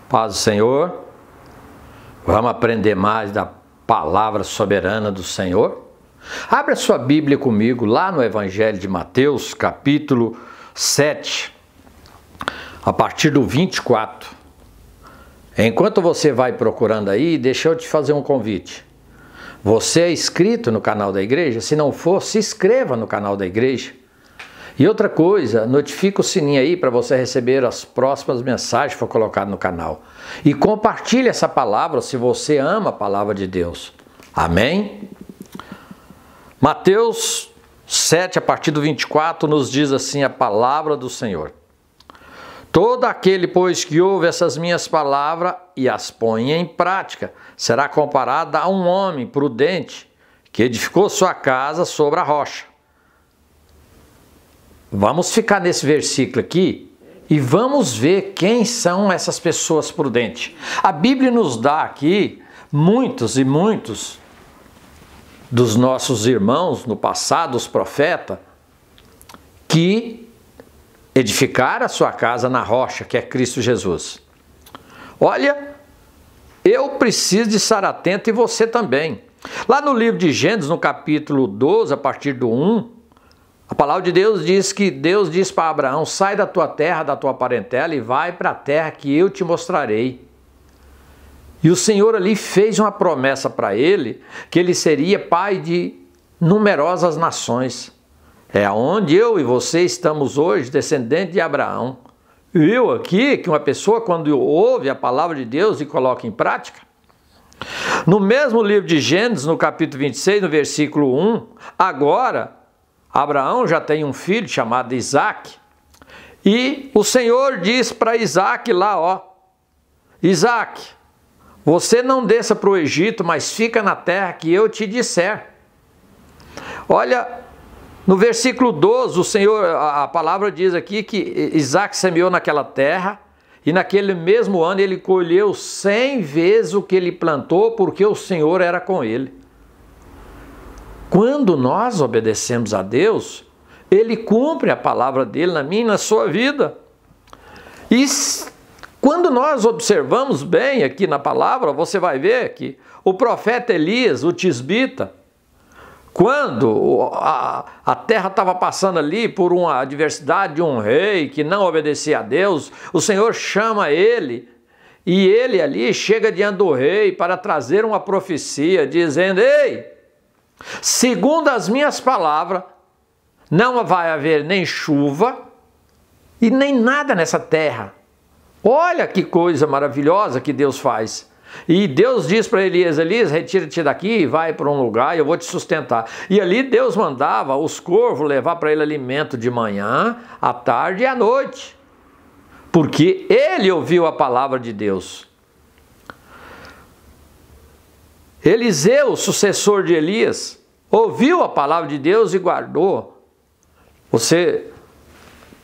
Paz do Senhor. Vamos aprender mais da palavra soberana do Senhor? Abra sua Bíblia comigo lá no Evangelho de Mateus, capítulo 7, a partir do 24. Enquanto você vai procurando aí, deixa eu te fazer um convite. Você é inscrito no canal da igreja? Se não for, se inscreva no canal da igreja. E outra coisa, notifica o sininho aí para você receber as próximas mensagens que for colocado no canal. E compartilhe essa palavra se você ama a palavra de Deus. Amém? Mateus 7, a partir do 24, nos diz assim a palavra do Senhor. Todo aquele, pois, que ouve essas minhas palavras e as põe em prática, será comparado a um homem prudente que edificou sua casa sobre a rocha. Vamos ficar nesse versículo aqui e vamos ver quem são essas pessoas prudentes. A Bíblia nos dá aqui muitos e muitos dos nossos irmãos no passado, os profetas, que edificaram a sua casa na rocha, que é Cristo Jesus. Olha, eu preciso de estar atento e você também. Lá no livro de Gênesis, no capítulo 12, a partir do 1, a palavra de Deus diz que Deus diz para Abraão: sai da tua terra, da tua parentela e vai para a terra que eu te mostrarei. E o Senhor ali fez uma promessa para ele, que ele seria pai de numerosas nações. É onde eu e você estamos hoje, descendente de Abraão. Eu aqui, que uma pessoa quando ouve a palavra de Deus e coloca em prática. No mesmo livro de Gênesis, no capítulo 26, no versículo 1, agora Abraão já tem um filho chamado Isaac, e o Senhor diz para Isaac lá, ó, Isaac, você não desça para o Egito, mas fica na terra que eu te disser. Olha, no versículo 12, o Senhor, a palavra diz aqui que Isaac semeou naquela terra, e naquele mesmo ano ele colheu 100 vezes o que ele plantou, porque o Senhor era com ele. Quando nós obedecemos a Deus, Ele cumpre a palavra dele na minha e na sua vida. E quando nós observamos bem aqui na palavra, você vai ver que o profeta Elias, o tisbita, quando a terra estava passando ali por uma adversidade de um rei que não obedecia a Deus, o Senhor chama ele, e ele ali chega diante do rei para trazer uma profecia, dizendo: ei, segundo as minhas palavras, não vai haver nem chuva e nem nada nessa terra. Olha que coisa maravilhosa que Deus faz. E Deus diz para Elias: Elias, retira-te daqui e vai para um lugar e eu vou te sustentar. E ali Deus mandava os corvos levar para ele alimento de manhã, à tarde e à noite. Porque ele ouviu a palavra de Deus. Eliseu, sucessor de Elias, ouviu a palavra de Deus e guardou. Você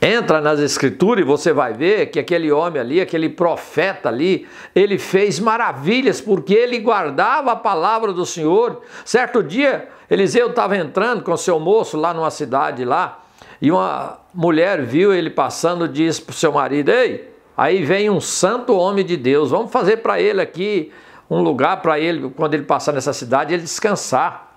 entra nas escrituras e você vai ver que aquele homem ali, aquele profeta ali, ele fez maravilhas porque ele guardava a palavra do Senhor. Certo dia, Eliseu estava entrando com seu moço lá numa cidade lá, e uma mulher viu ele passando e disse para o seu marido: ei, aí vem um santo homem de Deus, vamos fazer para ele aqui um lugar para ele, quando ele passar nessa cidade, ele descansar.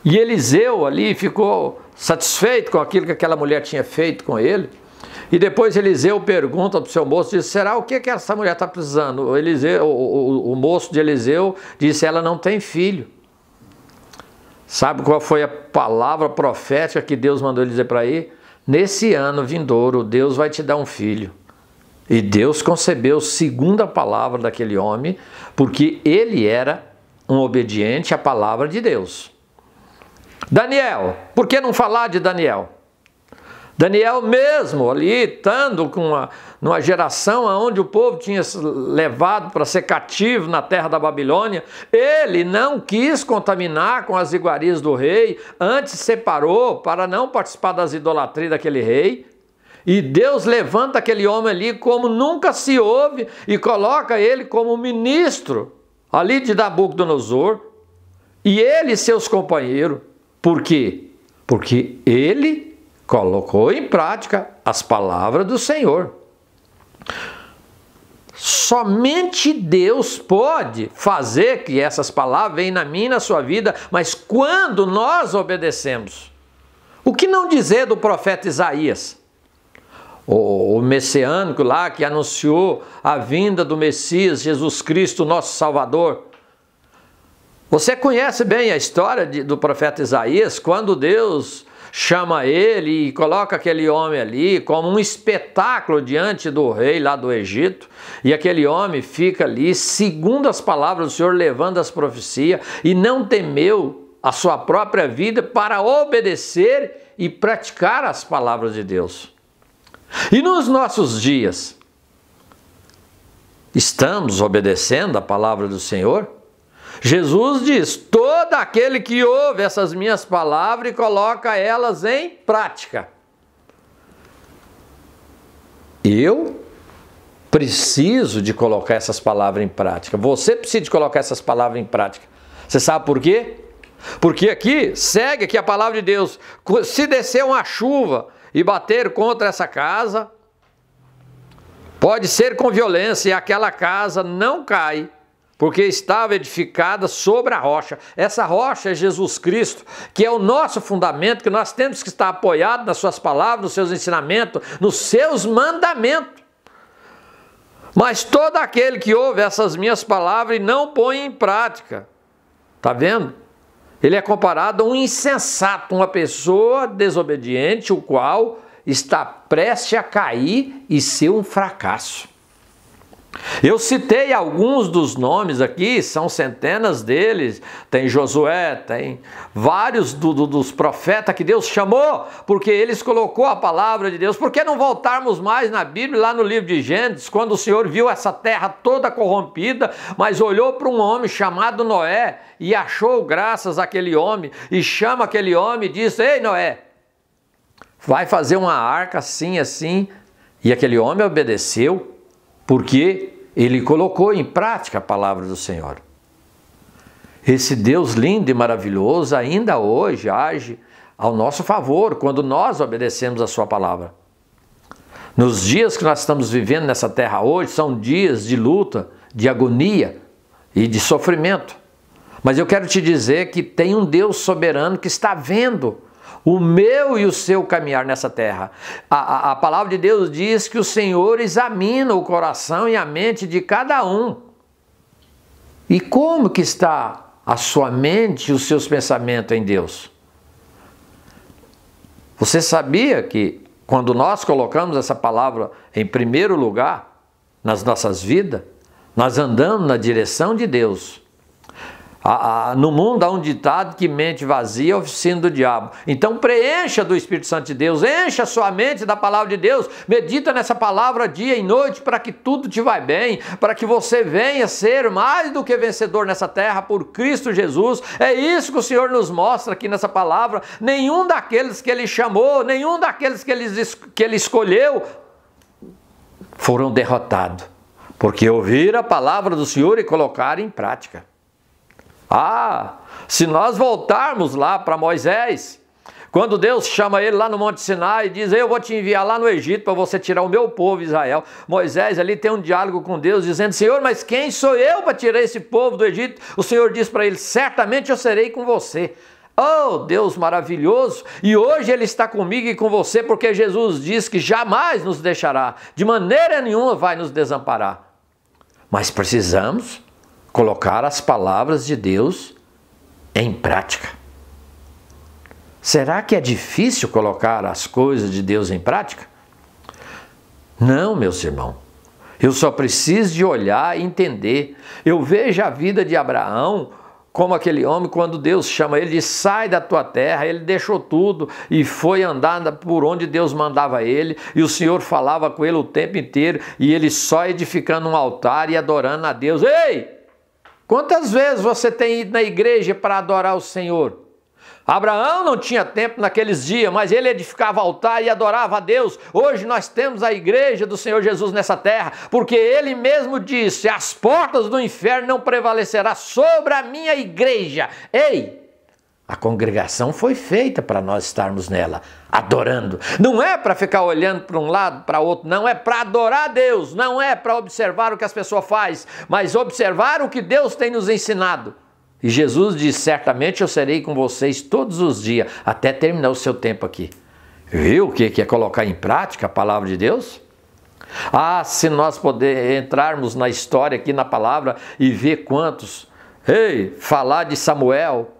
E Eliseu ali ficou satisfeito com aquilo que aquela mulher tinha feito com ele. E depois Eliseu pergunta para o seu moço, diz: será o que essa mulher está precisando? O moço de Eliseu disse: ela não tem filho. Sabe qual foi a palavra profética que Deus mandou ele dizer para ele? Nesse ano vindouro, Deus vai te dar um filho. E Deus concebeu segundo a palavra daquele homem, porque ele era um obediente à palavra de Deus. Daniel, por que não falar de Daniel? Daniel mesmo ali, estando numa geração onde o povo tinha levado para ser cativo na terra da Babilônia, ele não quis contaminar com as iguarias do rei, antes se separou para não participar das idolatrias daquele rei. E Deus levanta aquele homem ali como nunca se ouve e coloca ele como ministro ali de Nabucodonosor, e ele e seus companheiros. Por quê? Porque ele colocou em prática as palavras do Senhor. somente Deus pode fazer que essas palavras venham na minha e na sua vida, mas quando nós obedecemos. O que não dizer do profeta Isaías? O messiânico lá que anunciou a vinda do Messias, Jesus Cristo, nosso Salvador. Você conhece bem a história do profeta Isaías, quando Deus chama ele e coloca aquele homem ali como um espetáculo diante do rei lá do Egito, e aquele homem fica ali, segundo as palavras do Senhor, levando as profecias, e não temeu a sua própria vida para obedecer e praticar as palavras de Deus. E nos nossos dias, estamos obedecendo a palavra do Senhor? Jesus diz: todo aquele que ouve essas minhas palavras e coloca elas em prática. Eu preciso de colocar essas palavras em prática. Você precisa de colocar essas palavras em prática. Você sabe por quê? Porque aqui, segue aqui a palavra de Deus. Se descer uma chuva e bater contra essa casa, pode ser com violência, e aquela casa não cai, porque estava edificada sobre a rocha. Essa rocha é Jesus Cristo, que é o nosso fundamento, que nós temos que estar apoiados nas suas palavras, nos seus ensinamentos, nos seus mandamentos. Mas todo aquele que ouve essas minhas palavras e não põe em prática, está vendo? Ele é comparado a um insensato, uma pessoa desobediente, o qual está prestes a cair e ser um fracasso. Eu citei alguns dos nomes aqui, são centenas deles, tem Josué, tem vários dos profetas que Deus chamou, porque eles colocou a palavra de Deus. Por que não voltarmos mais na Bíblia, lá no livro de Gênesis, quando o Senhor viu essa terra toda corrompida, mas olhou para um homem chamado Noé e achou graças àquele homem, e chama aquele homem e diz: ei Noé, vai fazer uma arca assim, assim, e aquele homem obedeceu, porque ele colocou em prática a palavra do Senhor. Esse Deus lindo e maravilhoso ainda hoje age ao nosso favor quando nós obedecemos a sua palavra. Nos dias que nós estamos vivendo nessa terra hoje, são dias de luta, de agonia e de sofrimento. Mas eu quero te dizer que tem um Deus soberano que está vendo o meu e o seu caminhar nessa terra. A palavra de Deus diz que o Senhor examina o coração e a mente de cada um. E como que está a sua mente e os seus pensamentos em Deus? Você sabia que quando nós colocamos essa palavra em primeiro lugar nas nossas vidas, nós andamos na direção de Deus? No mundo há um ditado que mente vazia é oficina do diabo. Então preencha do Espírito Santo de Deus, encha a sua mente da palavra de Deus, medita nessa palavra dia e noite para que tudo te vá bem, para que você venha ser mais do que vencedor nessa terra por Cristo Jesus. É isso que o Senhor nos mostra aqui nessa palavra. Nenhum daqueles que Ele chamou, nenhum daqueles que Ele escolheu foram derrotados, porque ouviram a palavra do Senhor e colocaram em prática. Se nós voltarmos lá para Moisés, quando Deus chama ele lá no Monte Sinai e diz: eu vou te enviar lá no Egito para você tirar o meu povo Israel. Moisés ali tem um diálogo com Deus dizendo: Senhor, mas quem sou eu para tirar esse povo do Egito? O Senhor diz para ele: certamente eu serei com você. Oh, Deus maravilhoso! E hoje Ele está comigo e com você, porque Jesus diz que jamais nos deixará, de maneira nenhuma vai nos desamparar. Mas precisamos colocar as palavras de Deus em prática. Será que é difícil colocar as coisas de Deus em prática? Não, meus irmãos. Eu só preciso de olhar e entender. Eu vejo a vida de Abraão como aquele homem, quando Deus chama ele, diz: sai da tua terra. Ele deixou tudo e foi andar por onde Deus mandava ele, e o Senhor falava com ele o tempo inteiro, e ele só edificando um altar e adorando a Deus. Ei! Quantas vezes você tem ido na igreja para adorar o Senhor? Abraão não tinha tempo naqueles dias, mas ele edificava altar e adorava a Deus. Hoje nós temos a igreja do Senhor Jesus nessa terra, porque Ele mesmo disse: as portas do inferno não prevalecerão sobre a minha igreja. Ei, A congregação foi feita para nós estarmos nela, adorando. Não é para ficar olhando para um lado, para outro, não é para adorar a Deus, não é para observar o que as pessoas fazem, mas observar o que Deus tem nos ensinado. E Jesus diz, certamente eu serei com vocês todos os dias, até terminar o seu tempo aqui. Viu o que é colocar em prática a palavra de Deus? Ah, se nós entrarmos na história aqui na palavra e ver quantos, falar de Samuel,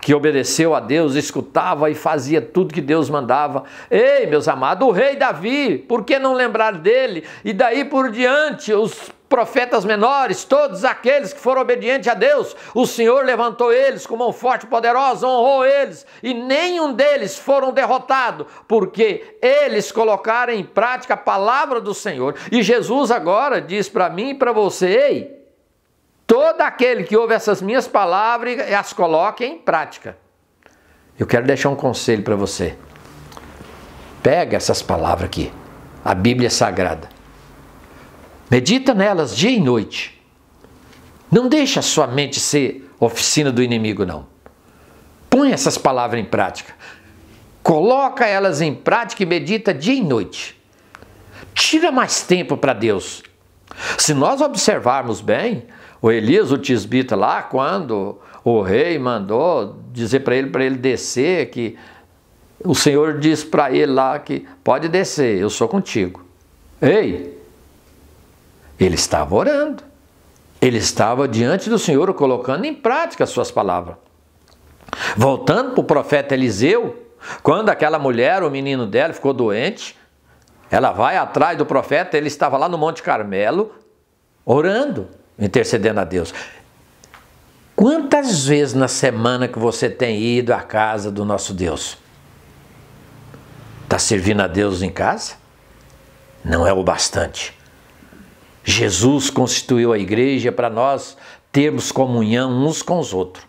que obedeceu a Deus, escutava e fazia tudo que Deus mandava. Ei, meus amados, o rei Davi, por que não lembrar dele? E daí por diante, os profetas menores, todos aqueles que foram obedientes a Deus, o Senhor levantou eles com mão forte e poderosa, honrou eles, e nenhum deles foram derrotados, porque eles colocaram em prática a palavra do Senhor. E Jesus agora diz para mim e para você, ei, todo aquele que ouve essas minhas palavras e as coloque em prática. Eu quero deixar um conselho para você. Pega essas palavras aqui, a Bíblia Sagrada. Medita nelas dia e noite. Não deixa a sua mente ser oficina do inimigo, não. Põe essas palavras em prática. Coloca elas em prática e medita dia e noite. Tira mais tempo para Deus. Se nós observarmos bem, o Elias, o tisbita lá, quando o rei mandou dizer para ele descer, que o Senhor disse para ele lá que pode descer, eu sou contigo. Ei, ele estava orando, ele estava diante do Senhor colocando em prática as suas palavras. Voltando para o profeta Eliseu, quando aquela mulher, o menino dela ficou doente, ela vai atrás do profeta, ele estava lá no Monte Carmelo, orando, intercedendo a Deus. Quantas vezes na semana que você tem ido à casa do nosso Deus? Está servindo a Deus em casa? Não é o bastante. Jesus constituiu a igreja para nós termos comunhão uns com os outros.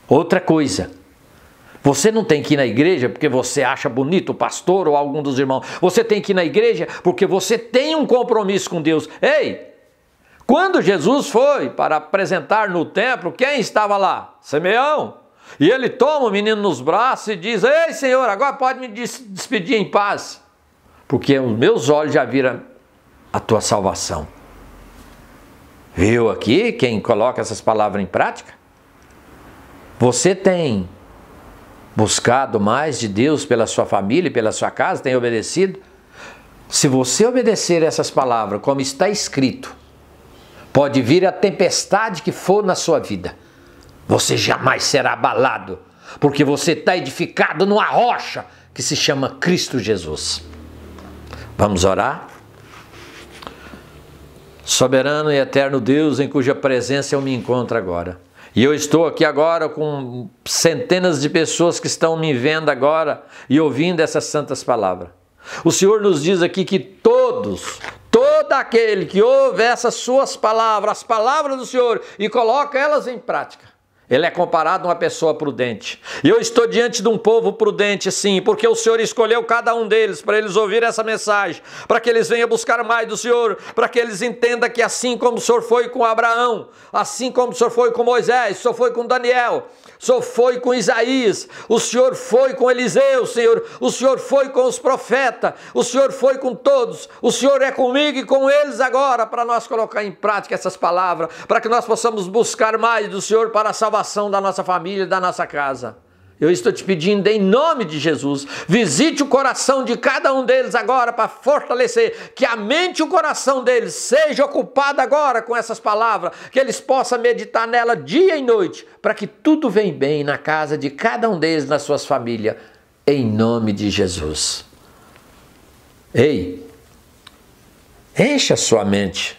Outra coisa, você não tem que ir na igreja porque você acha bonito o pastor ou algum dos irmãos. Você tem que ir na igreja porque você tem um compromisso com Deus. Ei, quando Jesus foi para apresentar no templo, quem estava lá? Simeão. E ele toma o menino nos braços e diz, ei Senhor, agora pode me despedir em paz, porque os meus olhos já viram a tua salvação. Viu aqui quem coloca essas palavras em prática? Você tem buscado mais de Deus pela sua família e pela sua casa, tem obedecido? Se você obedecer essas palavras, como está escrito, pode vir a tempestade que for na sua vida, você jamais será abalado, porque você está edificado numa rocha que se chama Cristo Jesus. Vamos orar? Soberano e eterno Deus, em cuja presença eu me encontro agora. E eu estou aqui agora com centenas de pessoas que estão me vendo agora e ouvindo essas santas palavras. O Senhor nos diz aqui que todo aquele que ouve essas suas palavras, as palavras do Senhor, e coloca elas em prática, ele é comparado a uma pessoa prudente. E eu estou diante de um povo prudente, sim, porque o Senhor escolheu cada um deles para eles ouvirem essa mensagem, para que eles venham buscar mais do Senhor, para que eles entendam que assim como o Senhor foi com Abraão, assim como o Senhor foi com Moisés, o Senhor foi com Daniel, o Senhor foi com Isaías, o Senhor foi com Eliseu, Senhor, o Senhor foi com os profetas, o Senhor foi com todos, o Senhor é comigo e com eles agora, para nós colocar em prática essas palavras, para que nós possamos buscar mais do Senhor para a salvação da nossa família e da nossa casa. Eu estou te pedindo em nome de Jesus, visite o coração de cada um deles agora para fortalecer, que a mente e o coração deles seja ocupado agora com essas palavras, que eles possam meditar nela dia e noite, para que tudo venha bem na casa de cada um deles, nas suas famílias, em nome de Jesus. Ei, encha a sua mente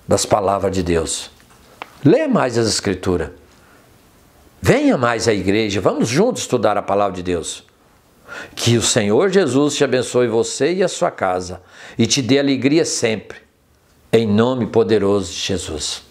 das palavras de Deus. Lê mais as Escrituras. Venha mais à igreja. Vamos juntos estudar a palavra de Deus. Que o Senhor Jesus te abençoe você e a sua casa e te dê alegria sempre. Em nome poderoso de Jesus.